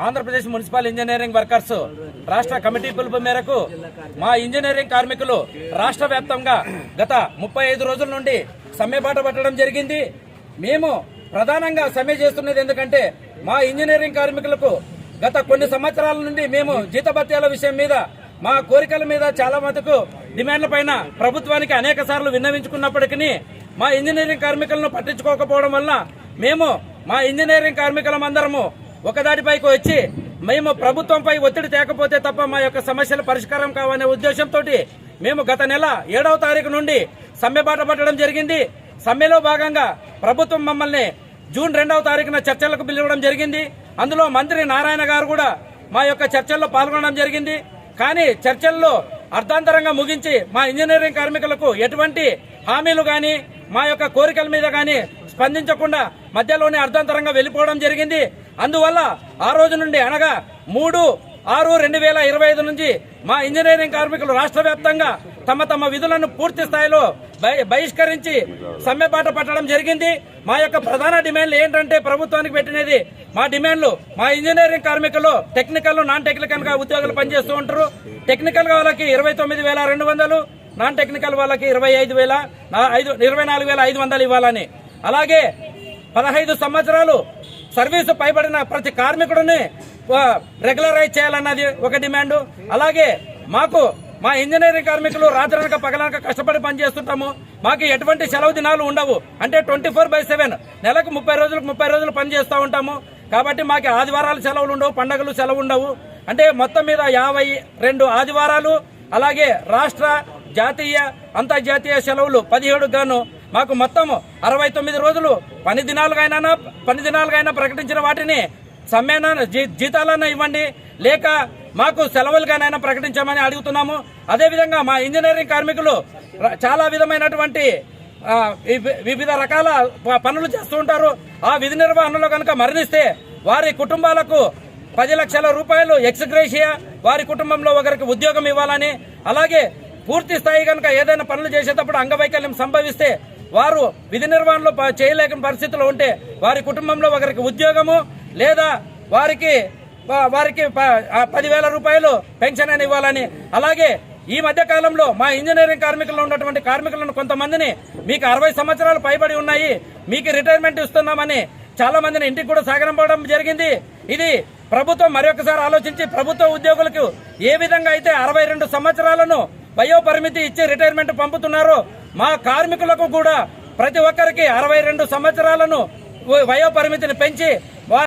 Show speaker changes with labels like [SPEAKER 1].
[SPEAKER 1] Andhra Pradesh municipal engineering workers రాష్ట్ర committee పిలుపు మేరకు మా ఇంజనీరింగ్ కార్మికులు రాష్ట్ర వ్యాప్తంగా గత 35 రోజుల నుండి సమ్మె బాట పట్టడం జరిగింది. మేము ప్రధానంగా సమ్మె చేస్తున్నది ఎందుకంటే మా ఇంజనీరింగ్ కార్మికులకు గత కొన్ని సంవత్సరాల నుండి మేము జీతభత్యాల విషయం మీద మా కోరికల మీద చాలా మటుకు డిమాండ్ల పైన ప్రభుత్వానికి అనేక సార్లు విన్నవించుకున్నప్పటికీ మా ఇంజనీరింగ్ కార్మికులను పట్టించుకోకపోవడం వల్ల మేము మా ఇంజనీరింగ్ కార్మికులమందరము ఒకదాటిపైకి వచ్చి మేము ప్రభుత్వంపై ఒత్తిడి తేకపోతే తప్ప మా యొక్క సమస్యల పరిష్కారం కావనే ఉద్దేశంతో మేము గత నెల 7వ తారీఖు నుండి సమ్మె బాట పట్టడం జరిగింది. సమ్మెలో భాగంగా ప్రభుత్వం మమ్మల్ని జూన్ 2వ తారీఖున చర్చలకు పిలవడం జరిగింది. అందులో మంత్రి నారాయణ గారు కూడా మా యొక్క చర్చల్లో పాల్గొనడం జరిగింది. కానీ చర్చల్లో అర్ధాంతరంగా ముగించి మా ఇంజనీరింగ్ కార్మికులకు ఎటువంటి హామీలు గాని మా యొక్క కోరికల మీద గాని స్పందించకుండా మధ్యలోనే అర్ధాంతరంగా వెళ్లిపోవడం జరిగింది. అందువల్ల ఆ రోజు నుండి అనగా 3/6/2025 నుంచి మా ఇంజనీరింగ్ కార్మికులు రాష్ట్ర వ్యాప్తంగా తమ విధులను పూర్తి స్థాయిలో బహిష్కరించి సమ్మె బాట పట్టడం జరిగింది. మా యొక్క ప్రధాన డిమాండ్లు ఏంటంటే ప్రభుత్వానికి పెట్టినది మా డిమాండ్లు మా ఇంజనీరింగ్ కార్మికులు టెక్నికల్ నాన్ టెక్నికల్ గా ఉద్యోగులు పనిచేస్తూ ఉంటారు. టెక్నికల్ గా వాళ్ళకి 29,200, నాన్ టెక్నికల్ వాళ్ళకి 24,500 ఇవ్వాలని, అలాగే 15 సంవత్సరాలు సర్వీసు పైబడిన ప్రతి కార్మికుడిని రెగ్యులరైజ్ చేయాలన్నది ఒక డిమాండ్. అలాగే మాకు మా ఇంజనీరింగ్ కార్మికులు రాత్రనక పగలనక కష్టపడి పనిచేస్తుంటాము. మాకు ఎటువంటి సెలవు దినాలు ఉండవు. అంటే 24/7 నెలకు 30 రోజులు పనిచేస్తూ ఉంటాము. కాబట్టి మాకు ఆదివారాలు సెలవులు ఉండవు, పండగలు సెలవు ఉండవు. అంటే మొత్తం మీద 52 ఆదివారాలు, అలాగే రాష్ట్ర జాతీయ అంతర్జాతీయ సెలవులు 17 గాను మాకు మొత్తం 69 రోజులు పని దినాలుగా ప్రకటించిన వాటిని సమ్మెన జీతాలన్నా ఇవ్వండి, లేక మాకు సెలవులుగానైనా ప్రకటించామని అడుగుతున్నాము. అదేవిధంగా మా ఇంజనీరింగ్ కార్మికులు చాలా విధమైనటువంటి వివిధ రకాల పనులు చేస్తూ ఉంటారు. ఆ విధి నిర్వహణలో కనుక మరణిస్తే వారి కుటుంబాలకు 10 లక్షల రూపాయలు ఎక్స్గ్రేషియా, వారి కుటుంబంలో ఒకరికి ఉద్యోగం ఇవ్వాలని, అలాగే పూర్తి స్థాయి కనుక ఏదైనా పనులు చేసేటప్పుడు అంగవైకల్యం సంభవిస్తే వారు విధి నిర్వహణలో చేయలేని పరిస్థితుల్లో ఉంటే వారి కుటుంబంలో ఒకరికి ఉద్యోగము లేదా వారికి 10,000 రూపాయలు పెన్షన్ అని ఇవ్వాలని, అలాగే ఈ మధ్య కాలంలో మా ఇంజనీరింగ్ కార్మికుల్లో ఉన్నటువంటి కార్మికులను కొంతమందిని మీకు 60 సంవత్సరాలు పైబడి ఉన్నాయి, మీకు రిటైర్మెంట్ ఇస్తున్నామని చాలా మందిని ఇంటికి కూడా సాగనంపడం జరిగింది. ఇది ప్రభుత్వం మరొకసారి ఆలోచించి ప్రభుత్వ ఉద్యోగులకు ఏ విధంగా అయితే 62 సంవత్సరాలను వయో పరిమితి ఇచ్చి రిటైర్మెంట్ పంపుతున్నారో మా కార్మికులకు కూడా ప్రతి ఒక్కరికి 62 సంవత్సరాలను వయో పరిమితిని పెంచి